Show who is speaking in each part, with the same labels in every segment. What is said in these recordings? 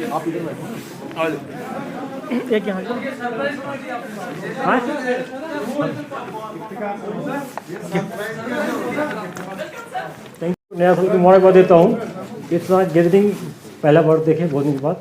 Speaker 1: आप इधर बैठो।
Speaker 2: एक यहाँ हाँ थैंक यू। नया साल की मुबारकबाद देता हूँ। इतना गैदरिंग पहला बार देखे बहुत दिन के बाद।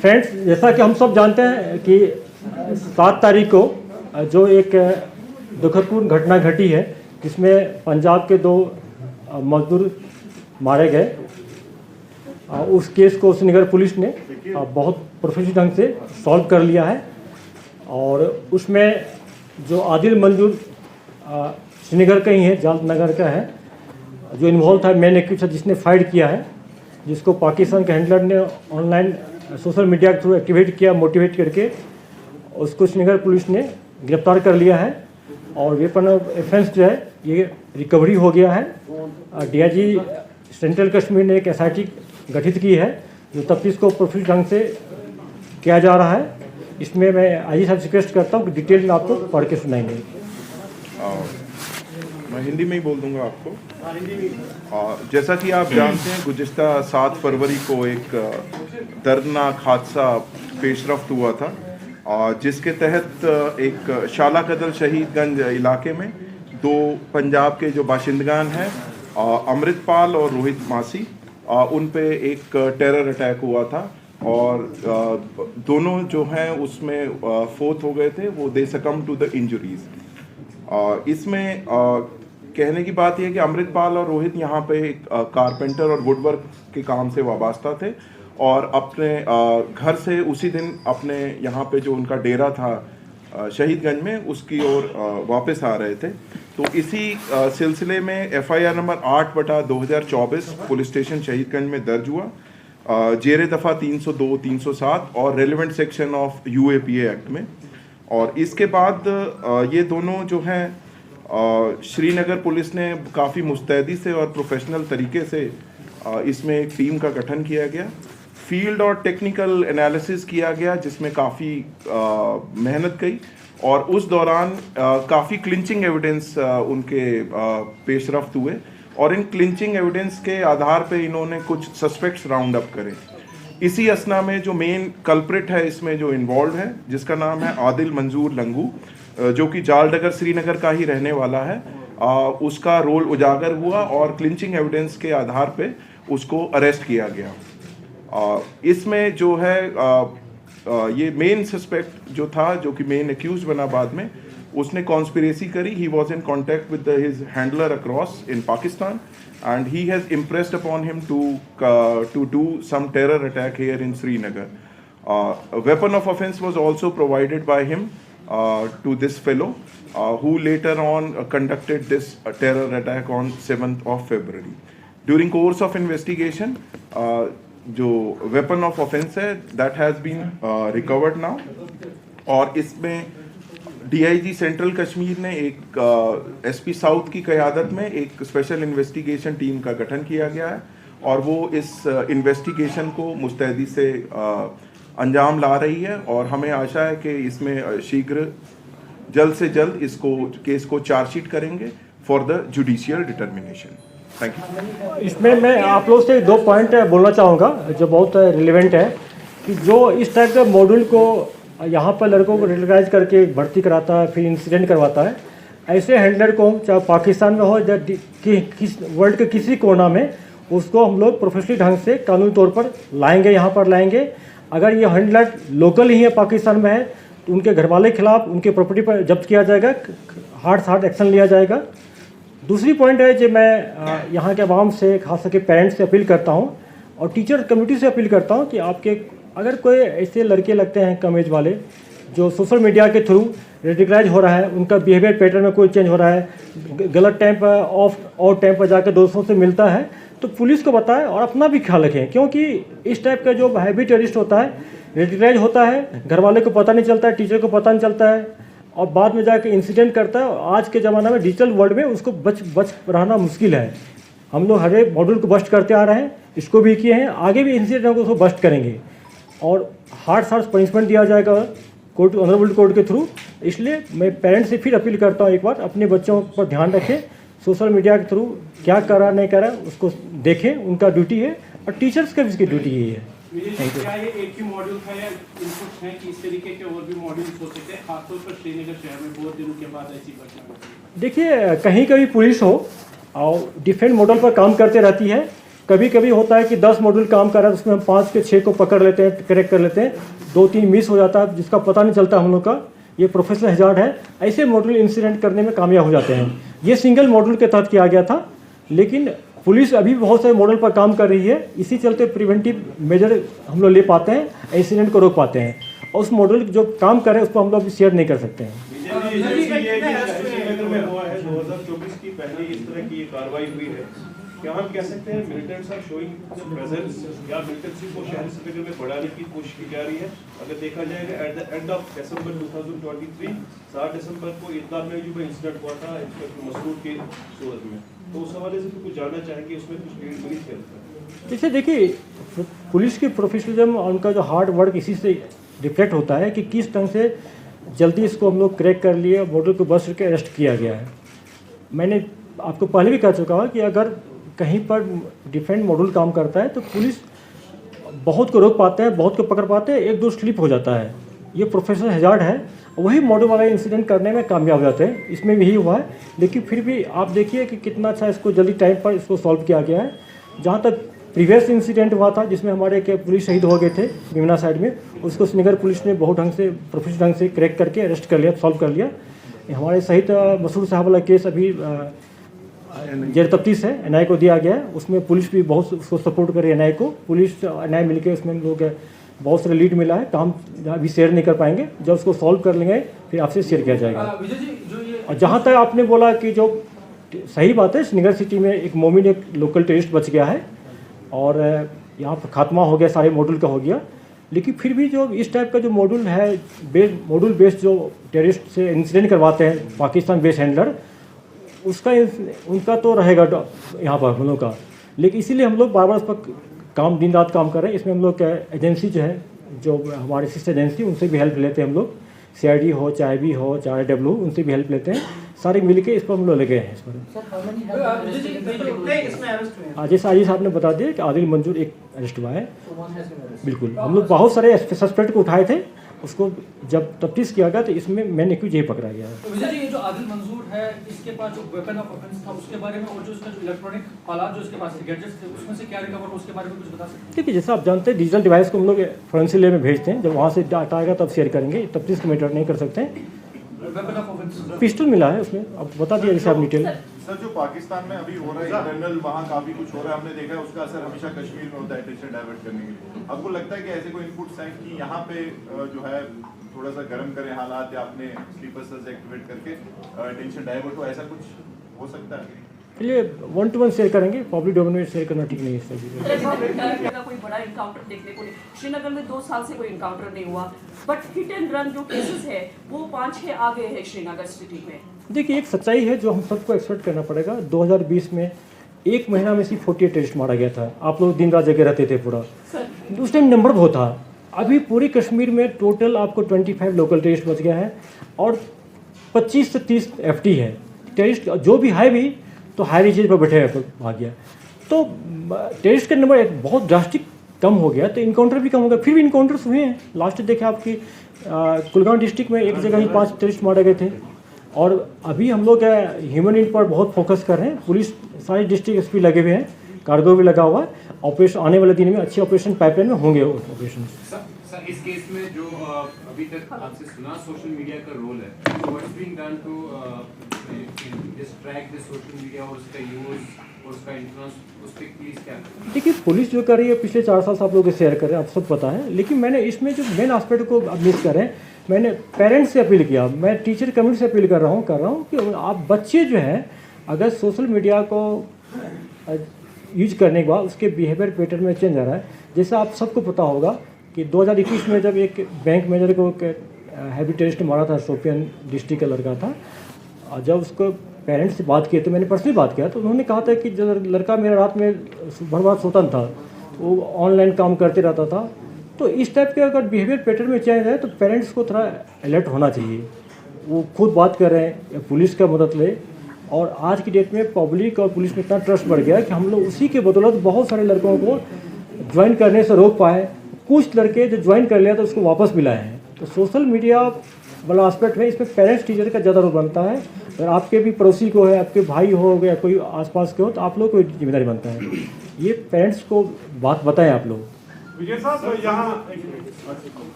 Speaker 2: फ्रेंड्स, जैसा कि हम सब जानते हैं कि 7 तारीख को जो एक दुखदपूर्ण घटना घटी है जिसमें पंजाब के 2 मजदूर मारे गए, उस केस को श्रीनगर पुलिस ने बहुत प्रोफेशनल ढंग से सॉल्व कर लिया है। और उसमें जो आदिल मंजूर श्रीनगर का ही है, जाल नगर का है, जो इन्वॉल्व था मेन एक्यूज जिसने फाइट किया है, जिसको पाकिस्तान के हैंडलर ने ऑनलाइन सोशल मीडिया के थ्रू एक्टिवेट किया, मोटिवेट करके उसको श्रीनगर पुलिस ने गिरफ्तार कर लिया है। और वेपन ऑफ ऑफेंस जो है ये रिकवरी हो गया है। डीआईजी सेंट्रल कश्मीर ने एक एसआईटी गठित की है जो तफ्तीश को प्रोफेशनल ढंग से किया जा रहा है। इसमें मैं आईजी साहब से रिक्वेस्ट करता हूँ कि डिटेल में आपको पढ़ के सुनाएंगे।
Speaker 3: मैं हिंदी में ही बोल दूंगा आपको। जैसा कि आप जानते हैं, गुज़िश्ता 7 फरवरी को एक दर्दनाक हादसा पेशरफ्त हुआ था, जिसके तहत एक शाला कदल शहीदगंज इलाके में 2 पंजाब के जो बाशिंदगान हैं, अमृतपाल और रोहित मासी, उन पे एक टेरर अटैक हुआ था और दोनों जो हैं उसमें फोत हो गए थे। वो दे सकम टू द इंजरीज। इसमें कहने की बात यह है कि अमृतपाल और रोहित यहाँ पे कारपेंटर और वुडवर्क के काम से वाबस्ता थे और अपने घर से उसी दिन अपने यहाँ पे जो उनका डेरा था शहीदगंज में, उसकी ओर वापस आ रहे थे। तो इसी सिलसिले में FIR number 8/2024 police station Shahidganj में दर्ज हुआ, जेरे दफ़ा 302, 307 और relevant section of UAPA act में। और इसके बाद ये दोनों जो हैं श्रीनगर पुलिस ने काफ़ी मुस्तैदी से और प्रोफेशनल तरीके से इसमें एक टीम का गठन किया गया। फील्ड और टेक्निकल एनालिसिस किया गया जिसमें काफ़ी मेहनत गई और उस दौरान काफ़ी क्लिंचिंग एविडेंस उनके पेशरफ्त हुए और इन क्लिंचिंग एविडेंस के आधार पे इन्होंने कुछ सस्पेक्ट्स राउंड अप करे। इसी असना में जो मेन कल्प्रिट है इसमें जो इन्वॉल्व है, जिसका नाम है आदिल मंजूर लंगू, जो कि जालडगर श्रीनगर का ही रहने वाला है, उसका रोल उजागर हुआ और क्लिंचिंग एविडेंस के आधार पे उसको अरेस्ट किया गया। इसमें जो है ये मेन सस्पेक्ट जो था, जो कि मेन एक्यूज बना बाद में, उसने कॉन्स्पिरेसी करी। He was in contact with his handler across in Pakistan and he has impressed upon him to do some terror attack here in Srinagar. Weapon of offence was also provided by him to this fellow who later on conducted this terror attack on 7th of February. During course of investigation, जो weapon of offense है that has been recovered now, और इसमें DIG central Kashmir ने एक SP south की क़यादत में एक special investigation team का गठन किया गया है और वो इस इन्वेस्टिगेशन को मुस्तैदी से अंजाम ला रही है और हमें आशा है कि इसमें शीघ्र जल्द से जल्द इसको केस को चार्जशीट करेंगे for the judicial determination. Thank you.
Speaker 2: इसमें मैं आप लोग से 2 पॉइंट बोलना चाहूँगा जो बहुत रिलेवेंट है कि जो इस टाइप के मॉड्यूल को यहाँ पर लड़कों को रेडिकलाइज करके भर्ती कराता है, फिर इंसिडेंट करवाता है, ऐसे हैंडलर को चाहे पाकिस्तान में हो या वर्ल्ड के किसी कोना में, उसको हम लोग प्रोफेशनल ढंग से कानूनी तौर पर लाएंगे, यहाँ पर लाएंगे। अगर ये हैंडलर लोकल ही है, पाकिस्तान में है, तो उनके घर वाले के खिलाफ उनके प्रॉपर्टी पर जब्त किया जाएगा, हार्ड एक्शन लिया जाएगा। दूसरी पॉइंट है जो मैं यहाँ के आवाम से, खास करके पेरेंट्स से अपील करता हूँ और टीचर कम्युनिटी से अपील करता हूँ कि आपके अगर कोई ऐसे लड़के लगते हैं कम एज वाले जो सोशल मीडिया के थ्रू रेडिकलाइज हो रहा है, उनका बिहेवियर पैटर्न में कोई चेंज हो रहा है, गलत टाइम पर ऑफ टाइम पर जाकर दोस्तों से मिलता है, तो पुलिस को बताएं और अपना भी ख्याल रखें। क्योंकि इस टाइप का जो हैवी टेररिस्ट होता है, रेडिकलाइज होता है, घर वाले को पता नहीं चलता है, टीचर को पता नहीं चलता है और बाद में जाकर इंसिडेंट करता है। आज के ज़माना में डिजिटल वर्ल्ड में उसको बच रहना मुश्किल है। हम लोग हर एक मॉड्यूल को बस्ट करते आ रहे हैं, इसको भी किए हैं, आगे भी इंसिडेंट को उसको बस्ट करेंगे और हार्ड पनिशमेंट दिया जाएगा कोर्ट, ऑनरेबल कोर्ट के थ्रू। इसलिए मैं पेरेंट्स से फिर अपील करता हूँ, एक बार अपने बच्चों पर ध्यान रखें, सोशल मीडिया के थ्रू क्या कर रहा नहीं कर रहा उसको देखें, उनका ड्यूटी है और टीचर्स का भी इसकी ड्यूटी यही है। Thank you.
Speaker 1: क्या ये एक ही मॉड्यूल था या इनपुट्स हैं कि इस तरीके के और भी मॉड्यूल्स हो सकते हैं, खासतौर पर श्रीनगर शहर में बहुत दिनों के बाद ऐसी घटना होती है?
Speaker 2: देखिए, कहीं कभी पुलिस हो और डिफरेंट मॉडल पर काम करते रहती है। कभी कभी होता है कि 10 मॉड्यूल काम कर रहा है, उसमें हम 5 के 6 को पकड़ लेते हैं, करेक्ट कर लेते हैं, 2-3 मिस हो जाता है जिसका पता नहीं चलता हम लोग का। ये प्रोफेशनल हजार्ड है। ऐसे मॉड्यूल इंसिडेंट करने में कामयाब हो जाते हैं। ये सिंगल मॉड्यूल के तहत किया गया था, लेकिन पुलिस अभी भी बहुत सारे मॉडल पर काम कर रही है। इसी चलते प्रिवेंटिव मेजर हम लोग ले पाते हैं, इंसिडेंट को रोक पाते हैं। और उस मॉडल जो काम कर रहे हैं उसको हम लोग अभी शेयर नहीं कर सकते हैं।
Speaker 4: श्रीनगर में हुआ है 2024 की पहली इस तरह की कार्रवाई हुई है, क्या हम कह सकते हैं मिलिटेंट्स आर शोइंग प्रेजेंस या मिलिटेंसी को शहर श्रीनगर में बढ़ाने की कोशिश की जा रही है? अगर देखा जाएगा at the end of December 2023 7 दिसंबर को ईदगाह में जो इंसिडेंट हुआ था इंस्पेक्टर मसरूर की सूरत में, तो उस हवाले से कुछ जानना चाहेंगे, उसमें कुछ लीड मिली थी?
Speaker 2: जैसे देखिए, पुलिस की प्रोफेशनलिज्म और उनका जो हार्ड वर्क इसी से रिफ्लेक्ट होता है कि किस ढंग से जल्दी इसको हम लोग क्रैक कर लिए, मॉडल को बस करके अरेस्ट किया गया है। मैंने आपको पहले भी कह चुका हूँ कि अगर कहीं पर डिफरेंट मॉडल काम करता है तो पुलिस बहुत को रोक पाते हैं, बहुत को पकड़ पाते हैं, 1-2 स्लिप हो जाता है। ये प्रोफेशनल हजार्ड है, वही मॉडल वाला इंसिडेंट करने में कामयाब हो जाते हैं। इसमें भी यही हुआ है, लेकिन फिर भी आप देखिए कि कितना अच्छा इसको जल्दी टाइम पर इसको सॉल्व किया गया है। जहाँ तक प्रीवियस इंसिडेंट हुआ था जिसमें हमारे एक पुलिस शहीद हो गए थे बीमना साइड में, उसको श्रीनगर पुलिस ने बहुत ढंग से प्रोफेशनल ढंग से क्रैक करके अरेस्ट कर लिया, सॉल्व कर लिया। हमारे शहीद मसूर साहब वाला केस अभी जेर तफ्तीश है, एनआई को दिया गया है। उसमें पुलिस भी बहुत उसको सपोर्ट कर रही है, एनआई को। पुलिस एनआई मिलकर उसमें हम लोग बहुत सारे लीड मिला है। काम अभी शेयर नहीं कर पाएंगे, जब उसको सॉल्व कर लेंगे फिर आपसे शेयर किया जाएगा। और जहाँ तक आपने बोला कि जो सही बात है, श्रीनगर सिटी में एक मोमिन एक लोकल टेररिस्ट बच गया है और यहाँ पर खात्मा हो गया, सारे मॉड्यूल का हो गया। लेकिन फिर भी जो इस टाइप का जो मॉड्यूल है, मॉड्यूल बेस्ड जो टेररिस्ट से इंसिडेंट करवाते हैं पाकिस्तान बेस्ड हैंडलर, उसका उनका तो रहेगा यहाँ पर हम लोग का। लेकिन इसीलिए हम लोग बार बार इस पर काम दिन रात काम कर रहे हैं। इसमें हम लोग एजेंसी जो है, जो हमारी सिस्टर एजेंसी, उनसे भी हेल्प लेते हैं हम लोग। CID हो, चाहे भी हो, चाहे डब्ल्यू, उनसे भी हेल्प लेते हैं। सारे मिल के इस पर हम लोग लगे हैं। इस पर जैसे आजी साहब ने बता दिया कि आदिल मंजूर एक अरेस्ट हुआ है। बिल्कुल, हम लोग बहुत सारे सस्पेक्ट को उठाए थे, उसको जब तफ्तीश किया गया तो इसमें मेन एक्यूज यही पकड़ा गया है।
Speaker 5: तो विजय जी, ये जो आदिल मंजूर है, इसके पास जो वेपन ऑफ ऑफेंस था उसके बारे में, और जो इसका जो इलेक्ट्रॉनिक आलात जो इसके पास थे, गैजेट्स थे, उसमें से क्या रिकवर हुआ उसके बारे में कुछ बता सकते हैं?
Speaker 2: ठीक है, जैसा आप जानते हैं डिजिटल डिवाइस को हम लोग फोरेंसिक लैब में भेजते हैं। जब वहाँ से डाटा आएगा तब शेयर करेंगे। तफ्तीश का मैटर नहीं कर सकते हैं।
Speaker 5: वेपन ऑफ ऑफेंस
Speaker 2: पिस्टल मिला है उसमें, अब बता दिया जैसे आप डिटेल।
Speaker 6: सर, जो पाकिस्तान में अभी हो रहा है इंटरनल, वहाँ काफी कुछ हो रहा है, हमने देखा है उसका असर हमेशा कश्मीर में होता है टेंशन डाइवर्ट करने के लिए। आपको लगता है कि ऐसे कोई इनपुट्स हैं कि यहाँ पे जो है थोड़ा सा गर्म करें हालात, या अपने स्लीपर सेल्स एक्टिवेट करके टेंशन डाइवर्ट हो, ऐसा कुछ हो सकता है?
Speaker 2: चलिए 1-to-1 शेयर करेंगे, पब्लिक डोमेन में शेयर करना ठीक नहीं है इस
Speaker 7: का कोई बड़ा इनकाउंटर देखने को नहीं। श्रीनगर में 2 साल से कोई इनकाउंटर नहीं हुआ, बट हिट एंड रन जो केसेस है वो 5-6 आ गए हैं श्रीनगर सिटी में।
Speaker 2: देखिए, एक सच्चाई है जो हम सबको एक्सपेक्ट करना पड़ेगा। 2020 में 1 महीना में सिर्फ 48 टेररिस्ट मारा गया था। आप लोग दिन रात जगह रहते थे पूरा, उस टाइम नंबर बहुत था। अभी पूरी कश्मीर में टोटल आपको 25 लोकल टेररिस्ट बच गया है और 25 से 30 FT है टेररिस्ट। जो भी है भी तो हाई रेंज पर बैठे भाग गया, तो टेररिस्ट का नंबर एक बहुत ड्रास्टिक कम हो गया, तो इनकाउंटर भी कम हो गया। फिर भी इनकाउंटर्स हुए हैं। लास्ट देखे आपकी कुलगाम डिस्ट्रिक्ट में एक जगह ही 5 टेररिस्ट मारे गए थे। और अभी हम लोग ह्यूमन इंट पर बहुत फोकस कर रहे हैं। पुलिस सारे डिस्ट्रिक्ट SP लगे हुए हैं, कार्गो भी लगा हुआ है। ऑपरेशन आने वाले दिन में अच्छे ऑपरेशन पाइपलाइन में होंगे ऑपरेशन।
Speaker 8: सर, इस केस में जो अभी तक आपसे सुना सोशल मीडिया का रोल है, what is being done to distract the social media और उसका यूज और उसका इन्फ्लुएंस, उस पर प्लीज क्या करें?
Speaker 2: देखिए, पुलिस जो कर रही है पिछले 4 साल से आप लोग शेयर कर रहे हैं, आप सब पता है। लेकिन मैंने इसमें जो मेन एस्पेक्ट को आप मिस कर रहे हैं, मैंने पेरेंट्स से अपील किया, मैं टीचर कम्युनिटी से अपील कर रहा हूँ कि आप बच्चे जो हैं अगर सोशल मीडिया को यूज करने के बाद उसके बिहेवियर पैटर्न में चेंज आ रहा है। जैसा आप सबको पता होगा कि 2021 में जब एक बैंक मैनेजर को हैवी टेररिस्ट मारा था, शोपियान डिस्ट्रिक्ट का लड़का था, और जब उसको पेरेंट्स से बात किए तो मैंने पर्सनली बात किया तो उन्होंने कहा था कि जब लड़का मेरा रात में भर रात सोता था, वो ऑनलाइन काम करते रहता था। तो इस टाइप के अगर बिहेवियर पैटर्न में चेंज है तो पेरेंट्स को थोड़ा अलर्ट होना चाहिए। वो खुद बात कर रहे हैं या पुलिस का मदद ले। और आज की डेट में पब्लिक और पुलिस में इतना ट्रस्ट बढ़ गया है कि हम लोग उसी के बदौलत बहुत सारे लड़कों को ज्वाइन करने से रोक पाए। कुछ लड़के जो ज्वाइन कर लिया तो उसको वापस भी लाए हैं। तो सोशल मीडिया वाला एस्पेक्ट में इसमें पेरेंट्स टीचर का ज़्यादा रोल बनता है। अगर आपके भी पड़ोसी को है, आपके भाई हो या कोई आसपास के हो, तो आप लोग को जिम्मेदारी बनता है। ये पेरेंट्स को बात बताएं आप लोग।
Speaker 9: विजय साहब, यहाँ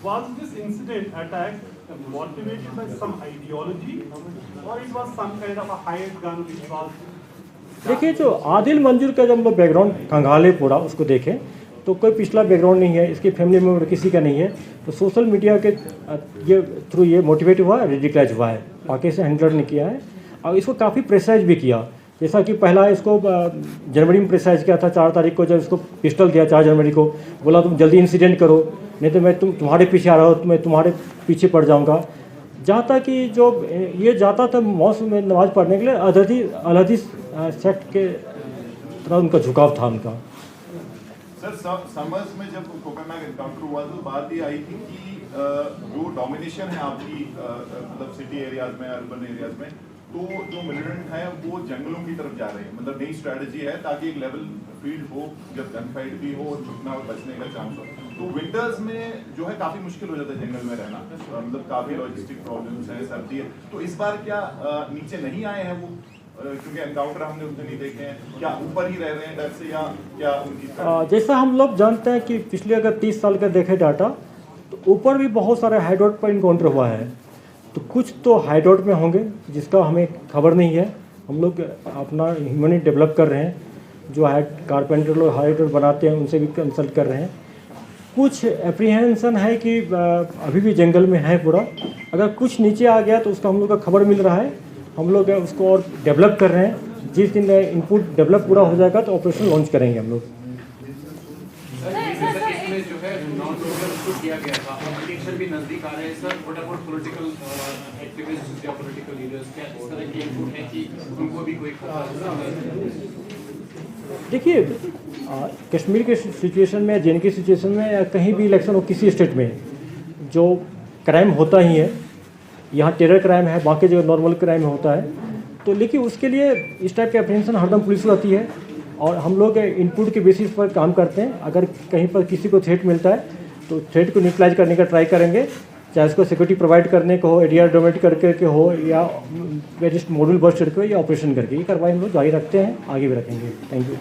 Speaker 9: was this incident attack motivated by some ideology or it was some kind of a hired gun which was?
Speaker 2: देखिए, जो आदिल मंजूर का जब हम लोग बैकग्राउंड खंगाले पूरा उसको देखें तो कोई पिछला बैकग्राउंड नहीं है, इसकी फैमिली मेम्बर किसी का नहीं है। तो सोशल मीडिया के ये थ्रू ये मोटिवेट हुआ, रेडिकलाइज हुआ है, बाकी से हैंडल नहीं किया है। और इसको काफ़ी प्रेशराइज भी किया, जैसा कि पहला इसको जनवरी में प्रेशराइज किया था 4 तारीख को, जब इसको पिस्टल दिया 4 जनवरी को, बोला तुम जल्दी इंसिडेंट करो नहीं तो मैं तुम्हारे पीछे आ रहा हूँ, मैं तुम्हारे पीछे पड़ जाऊँगा। जहाँ तक कि जो ये जाता था मौसम में नमाज़ पढ़ने के लिए, अलहदी सेक्ट के तरह उनका झुकाव था उनका।
Speaker 6: सर, समर्स में जब कोकरनाग एनकाउंटर हुआ तो बात ये आई थी कि जो डोमिनेशन है आपकी मतलब सिटी एरियाज में, अर्बन एरियाज में, तो जो मिलिटेंट है वो जंगलों की तरफ जा रहे हैं। मतलब नई स्ट्रैटेजी है ताकि एक लेवल फील्ड हो, जब गन फाइट भी हो और छुपना और बचने का चांस हो। तो विंटर्स में जो है काफ़ी मुश्किल हो जाता है जंगल में रहना, मतलब काफ़ी लॉजिस्टिक प्रॉब्लम्स हैं, सर्दी है। तो इस बार क्या नीचे नहीं आए हैं वो, क्योंकि एनकाउंटर हमने उतने नहीं देखे हैं, क्या ऊपर ही रह रहे हैं डर से, या क्या उनकी
Speaker 2: जैसा हम लोग जानते हैं कि पिछले अगर 30 साल का देखें डाटा, तो ऊपर भी बहुत सारे हाइड्रोट पर इनकाउंटर हुआ है। तो कुछ तो हाइड्रोट में होंगे जिसका हमें खबर नहीं है। हम लोग अपना ह्यूमनिटी डेवलप कर रहे हैं, जो कारपेंटर लोग हाइड्रोट बनाते हैं उनसे भी कंसल्ट कर रहे हैं। कुछ एप्रीहेंशन है कि अभी भी जंगल में है पूरा। अगर कुछ नीचे आ गया तो उसका हम लोग का खबर मिल रहा है, हम लोग उसको और डेवलप कर रहे हैं। जिस दिन इनपुट डेवलप पूरा हो जाएगा तो ऑपरेशन लॉन्च करेंगे हम लोग।
Speaker 8: इसमें जो है नॉन लोकल उसको किया गया था, इलेक्शन भी नजदीक आ रहे हैं sir, what about political activists या पॉलिटिकल लीडर्स, क्या इस तरह की इनपुट है कि उनको भी कोई खतरा?
Speaker 2: देखिए, कश्मीर के सिचुएशन में, जे की सिचुएशन में, या कहीं भी इलेक्शन हो किसी स्टेट में, जो क्राइम होता ही है। यहाँ टेरर क्राइम है, बाकी जगह नॉर्मल क्राइम होता है। तो लेकिन उसके लिए इस टाइप के अप्रीहेंशन हरदम पुलिस को आती है और हम लोग इनपुट के बेसिस पर काम करते हैं। अगर कहीं पर किसी को थ्रेट मिलता है तो थ्रेट को न्यूट्रलाइज करने का ट्राई करेंगे, चाहे उसको सिक्योरिटी प्रोवाइड करने को हो, एडीआर डोमेट करके हो, या मॉड्यूल बस्ट करके हो, या ऑपरेशन करके। ये कार्रवाई हम लोग जारी रखते हैं, आगे भी रखेंगे। Thank you.